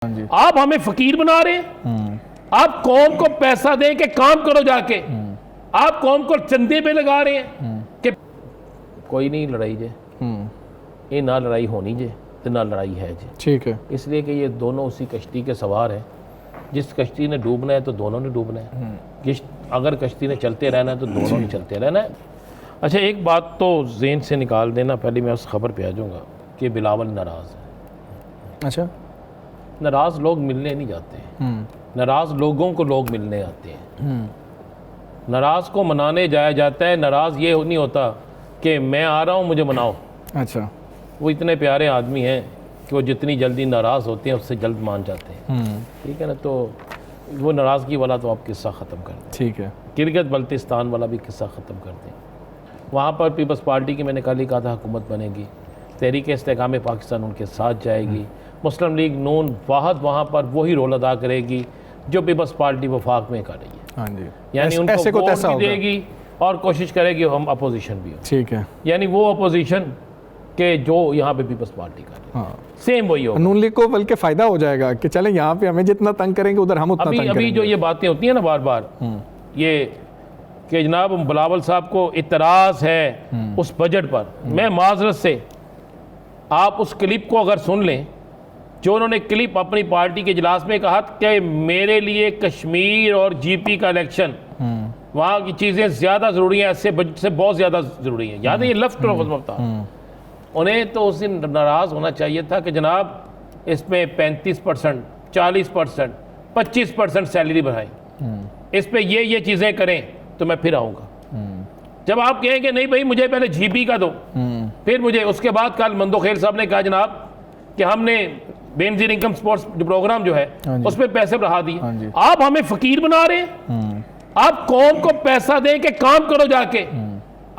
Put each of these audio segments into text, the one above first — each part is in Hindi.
आप हमें फकीर बना रहे हैं। आप कौम को पैसा दें कि काम करो जाके, आप कौम को चंदे पे लगा रहे हैं कि कोई नहीं लड़ाई जे ये ना लड़ाई होनी जे तो ना लड़ाई है जे। ठीक है, इसलिए कि ये दोनों उसी कश्ती के सवार हैं। जिस कश्ती ने डूबना है तो दोनों ने डूबना है। अगर कश्ती ने चलते रहना है तो दोनों ने चलते रहना है। अच्छा, एक बात तो ज़हन से निकाल देना, पहले मैं उस खबर पे आ जाऊँगा कि बिलावल नाराज़ है। अच्छा, नाराज़ लोग मिलने नहीं जाते, नाराज़ लोगों को लोग मिलने आते हैं। नाराज़ को मनाने जाया जाता है। नाराज़ ये नहीं होता कि मैं आ रहा हूँ मुझे मनाओ। अच्छा, वो इतने प्यारे आदमी हैं कि वो जितनी जल्दी नाराज़ होते हैं उससे जल्द मान जाते हैं। ठीक है ना, तो वो नाराज़गी वाला तो आप किस्सा ख़त्म कर दें। ठीक है, गिलगित बल्तिस्तान वाला भी किस्सा ख़त्म कर दें। वहाँ पर पीपल्स पार्टी की मैंने कल ही कहा था हुकूमत बनेगी, तहरीक इस्तेकाम पाकिस्तान उनके साथ जाएगी, मुस्लिम लीग नून वाहद वहाँ पर वही रोल अदा करेगी जो पीपल्स पार्टी वफाक में कर रही है। हाँ जी, यानी उनको वोट भी देगी और कोशिश करेगी हम अपोजिशन भी हो। ठीक है, यानी वो अपोजिशन के जो यहाँ पे पीपल्स पार्टी कर रही है, सेम वही होगा। नून लीग को बल्कि फ़ायदा हो जाएगा कि चले यहाँ पे हमें जितना तंग करेंगे उधर हम उतना तंग करेंगे। अभी जो ये बातें होती हैं ना बार बार ये कि जनाब बिलावल साहब को इतराज़ है उस बजट पर, मैं माजरत से आप उस क्लिप को अगर सुन लें जो उन्होंने क्लिप अपनी पार्टी के इजलास में कहा कि मेरे लिए कश्मीर और जीपी का इलेक्शन, वहाँ की चीज़ें ज़्यादा ज़रूरी हैं, ऐसे बजट से बहुत ज़्यादा ज़रूरी है। याद है ये लेफ्ट था। उन्हें तो उस दिन नाराज़ होना चाहिए था कि जनाब इसमें 35%, 40%, 25% सैलरी बढ़ाएं, इस पे ये चीज़ें करें तो मैं फिर आऊँगा। जब आप कहेंगे नहीं भाई मुझे पहले जीपी का दो, फिर मुझे उसके बाद कल मंदोखेल साहब ने कहा जनाब कि हमने बेनजीर इनकम स्पोर्ट्स प्रोग्राम जो है उस पर पैसे बढ़ा दिए। आप हमें फकीर बना रहे हैं। आप कौम को पैसा दें कि काम करो जाके,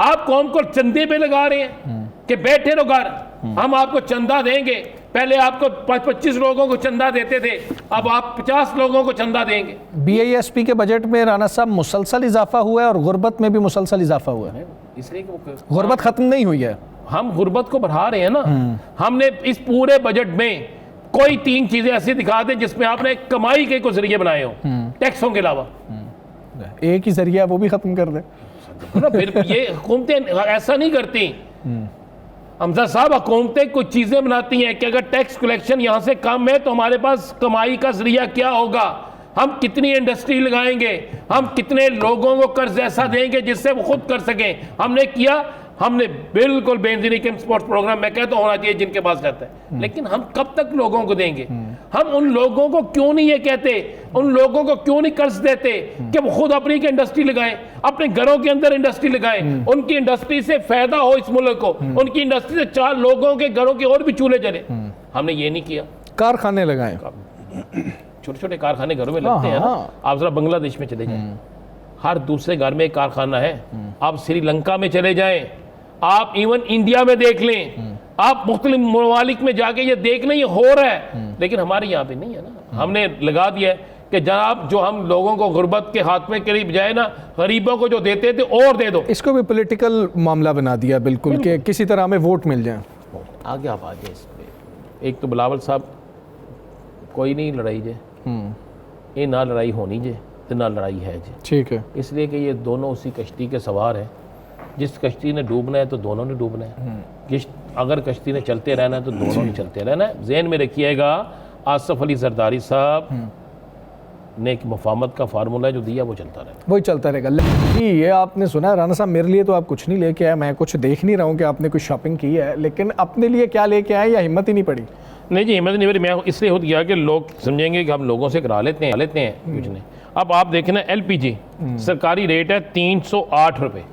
आप कौम को चंदे पे लगा रहे हैं कि बैठे रहो घर, हम आपको चंदा देंगे। पहले आपको 25 लोगों को चंदा देते थे, अब आप 50 लोगों को चंदा देंगे। BISP के बजट में राना साहब मुसलसल इजाफा हुआ है और गुर्बत में भी मुसलसल इजाफा हुआ है, इसलिए गुर्बत खत्म नहीं हुई है। हम गुर्बत को बढ़ा रहे हैं ना। हमने इस पूरे बजट में कोई 3 चीजें ऐसी दिखा दें जिसमें आपने कमाई के कुछ जरिए बनाए हो टैक्सों के अलावा। एक ही जरिया वो भी खत्म कर दे ना। फिर ये हुकूमतें ऐसा नहीं करती हमजा साहब, हुकूमतें कुछ चीजें बनाती हैं कि अगर टैक्स कलेक्शन यहाँ से कम है तो हमारे पास कमाई का जरिया क्या होगा, हम कितनी इंडस्ट्री लगाएंगे, हम कितने लोगों को कर्ज ऐसा देंगे जिससे वो खुद कर सकें। हमने किया, हमने बिल्कुल बेनजीर इनकम स्पोर्ट्स प्रोग्राम मैं कहता हूं होना चाहिए जिनके पास रहता है, लेकिन हम कब तक लोगों को देंगे? हम उन लोगों को क्यों नहीं ये कहते, उन लोगों को क्यों नहीं कर्ज देते कि वो खुद अपनी इंडस्ट्री लगाएं, अपने घरों के अंदर इंडस्ट्री लगाएं, उनकी इंडस्ट्री से फायदा हो इस मुल्क को, उनकी इंडस्ट्री से 4 लोगों के घरों के और भी चूल्हे जले। हमने ये नहीं किया। कारखाने लगाए, छोटे छोटे कारखाने घरों में लगते हैं ना। आप जरा बांग्लादेश में चले जाएं, हर दूसरे घर में एक कारखाना है। आप श्रीलंका में चले जाएं, आप इवन इंडिया में देख लें, आप मुख्तलिफ ममालिक में जाके ये देख लें, ये हो रहा है। लेकिन हमारे यहाँ पे नहीं है ना। हमने लगा दिया है कि जनाब जो हम लोगों को गुर्बत के हाथ में करीब जाए ना, गरीबों को जो देते थे और दे दो। इसको भी पॉलिटिकल मामला बना दिया बिल्कुल कि किसी तरह हमें वोट मिल जाए। आगे आप आ जाए इस पर। एक तो बिलावल साहब कोई नहीं लड़ाई जे ये ना लड़ाई होनी जे तो ना लड़ाई है जे। ठीक है, इसलिए कि ये दोनों उसी कश्ती के सवार हैं। जिस कश्ती ने डूबना है तो दोनों ने डूबना है। अगर कश्ती ने चलते रहना है तो दोनों ने चलते रहना है। ज़हन में रखिएगा, आसफ अली जरदारी साहब ने एक मुफाहमत का फार्मूला जो दिया वो चलता रहेगा, वही चलता रहेगा। ये आपने सुना राना साहब, मेरे लिए तो आप कुछ नहीं लेके आए, मैं कुछ देख नहीं रहा हूँ कि आपने कुछ शॉपिंग की है, लेकिन अपने लिए क्या लेके आए या हिम्मत ही नहीं पड़ी? नहीं जी, हिम्मत नहीं पड़ी। मैं इसलिए हो गया कि लोग समझेंगे कि हम लोगों से करा लेते हैं कुछ नहीं। अब आप देखना, LPG सरकारी रेट है 308 रुपये।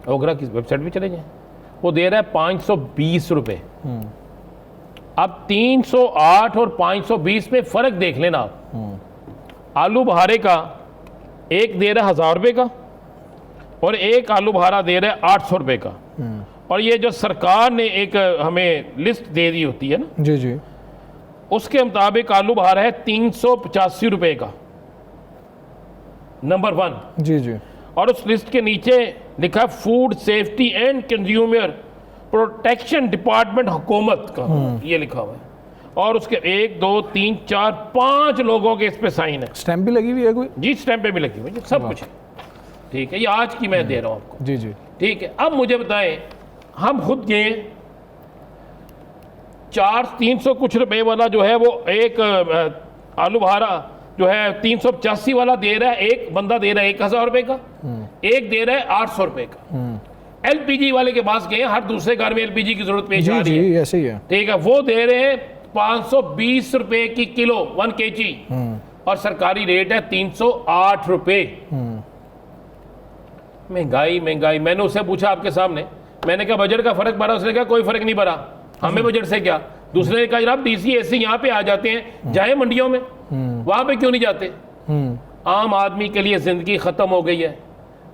ओगरा की वेबसाइट पे चले जाएं, वो दे रहा है 520 रुपये। अब 308 और 520 में फ़र्क देख लेना आप। आलू बहारे का एक दे रहा है 1000 रुपये का और एक आलू बहारा दे रहा है 800 रुपये का। और ये जो सरकार ने एक हमें लिस्ट दे दी होती है ना, जी जी, उसके मुताबिक आलू बहारा है 385 रुपये का, नंबर 1। जी जी, और उस लिस्ट के नीचे लिखा food safety and consumer protection department हुकूमत का, ये लिखा हुआ है। और उसके 1 2 3 4 5 लोगों के इस पे साइन है। स्टैंप भी लगी हुई है कोई? जी स्टैंप पे भी लगी हुई है, सब कुछ है। ठीक है, ये आज की मैं दे रहा हूँ आपको। जी जी। ठीक है, अब मुझे बताएं, हम खुद गए 300 कुछ रुपए वाला जो है वो एक आलू बुखारा जो है 385 वाला दे रहा है, एक बंदा दे रहा है 1000 रुपए का, एक दे रहा है 800 रुपए का। एलपीजी वाले के पास गए, हर दूसरे घर में एलपीजी की जरूरत पेश आ रही है। जी ऐसे ही है। ठीक है, वो दे रहे हैं 520 रुपए की किलो 1 kg, और सरकारी रेट है 308 रुपए। महंगाई महंगाई। मैंने उससे पूछा आपके सामने, मैंने कहा बजट का फर्क पड़ा? उसने कहा कोई फर्क नहीं पड़ा, हमें बजट से क्या। दूसरे ने कहा जनाब डीसी एसी यहाँ पे आ जाते हैं, जाए मंडियों में, वहां पे क्यों नहीं जाते? आम आदमी के लिए जिंदगी खत्म हो गई है।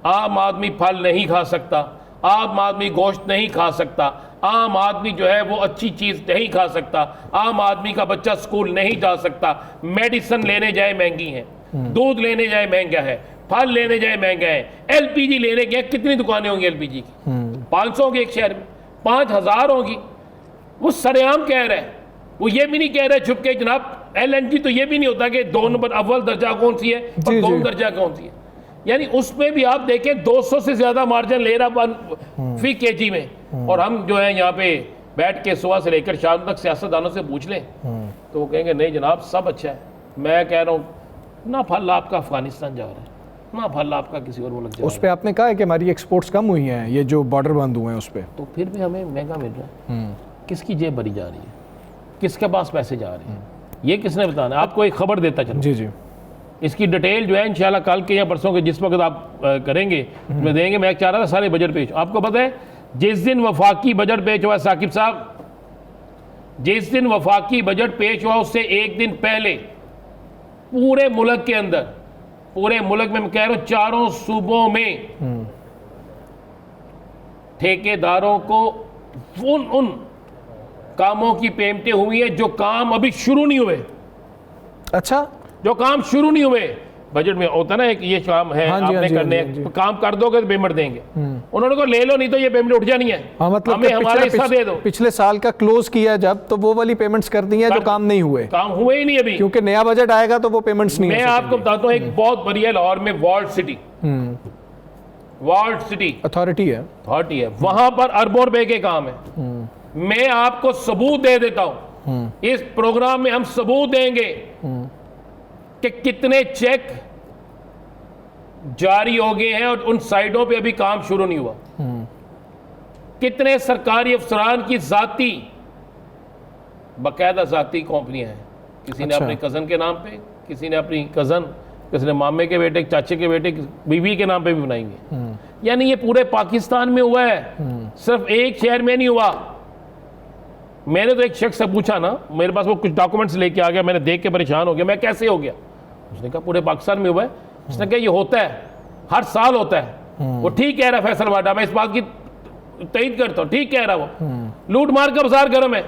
आम आदमी फल नहीं खा सकता, आम आदमी गोश्त नहीं खा सकता, आम आदमी जो है वो अच्छी चीज नहीं खा सकता, आम आदमी का बच्चा स्कूल नहीं जा सकता, मेडिसिन लेने जाए महंगी है, दूध लेने जाए महंगा है, फल लेने जाए महंगा है, एलपीजी लेने गए, कितनी दुकानें होंगी एलपीजी की? 500 होंगी एक शहर में, 5000 होंगी। वो सरेआम कह रहा है, वो ये भी नहीं कह रहा है छुप के जनाब एलएनजी तो ये भी नहीं होता कि 2 नंबर अव्वल दर्जा कौन सी है और 2 दर्जा कौन सी है। यानी उसमें भी आप देखें 200 से ज्यादा मार्जिन ले रहा फी केजी में। और हम जो है यहाँ पे बैठ के सुबह से लेकर शाम तक सियासतदानों से पूछ लें तो वो कहेंगे नहीं जनाब सब अच्छा है। मैं कह रहा हूँ ना फल आपका अफगानिस्तान जा रहा है, ना फल आपका किसी और मुल्क जा रहा है। उस पर आपने कहा है कि हमारी एक्सपोर्ट्स कम हुई हैं, ये जो बॉर्डर बंद हुए हैं उस पर, तो फिर भी हमें महंगा मिल रहा है। किसकी जेब भरी जा रही है, किसके पास पैसे जा रहे हैं, ये किसने बताना? आपको एक खबर देता चलो। जी जी। इसकी डिटेल जो है इंशाल्लाह कल के या परसों के जिस वक्त आप करेंगे उसमें देंगे। मैं चाह रहा था सारे बजट पेश, आपको पता है जिस दिन वफाकी बजट पेश हुआ साकिब साहब, जिस दिन वफाकी बजट पेश हुआ उससे एक दिन पहले पूरे मुल्क के अंदर, पूरे मुल्क में मैं कह रहा हूं चारों सूबों में ठेकेदारों को उन कामों की पेमेंटें हुई है जो काम अभी शुरू नहीं हुए। अच्छा, जो काम शुरू नहीं हुए। बजट में होता ना एक ये काम है, आपने करने काम कर दोगे तो पेमेंट देंगे। उन्होंने को ले लो नहीं तो ये पेमेंट उठ जानी है। मतलब हमें हमारा हिस्सा दे दो। पिछले साल का क्लोज किया जब, तो वो वाली पेमेंट्स कर दी हैं जो काम नहीं हुए, काम हुए ही नहीं अभी, क्योंकि नया बजट आएगा तो वो पेमेंट्स नहीं। मैं आपको बताता हूँ एक बहुत बढ़िया लाहौर में walled city, walled city authority है, वहां पर अरबों रुपए के काम है। मैं आपको सबूत दे देता हूं, इस प्रोग्राम में हम सबूत देंगे कि कितने चेक जारी हो गए हैं और उन साइटों पे अभी काम शुरू नहीं हुआ। कितने सरकारी अफसरान की जाती, बाकायदा जाती कंपनियां हैं, किसी ने अपने कजन के नाम पे, किसी ने अपनी कजन, किसी ने मामे के बेटे, चाचे के बेटे, बीवी के नाम पे भी बनाएंगे। यानी ये पूरे पाकिस्तान में हुआ है, सिर्फ एक शहर में नहीं हुआ। मैंने तो एक शख्स से पूछा ना, मेरे पास वो कुछ डॉक्यूमेंट्स लेके आ गया, मैंने देख के परेशान हो गया, मैं कैसे हो गया? उसने कहा पूरे पाकिस्तान में हुआ है। उसने कहा ये होता है, हर साल होता है। वो ठीक कह रहा है फैसल वाडा, मैं इस बात की तईद करता हूँ, ठीक कह रहा है वो। लूट मार का बाजार गर्म है,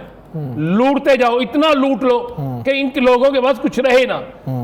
लूटते जाओ, इतना लूट लो कि इन लोगों के पास कुछ रहे ना।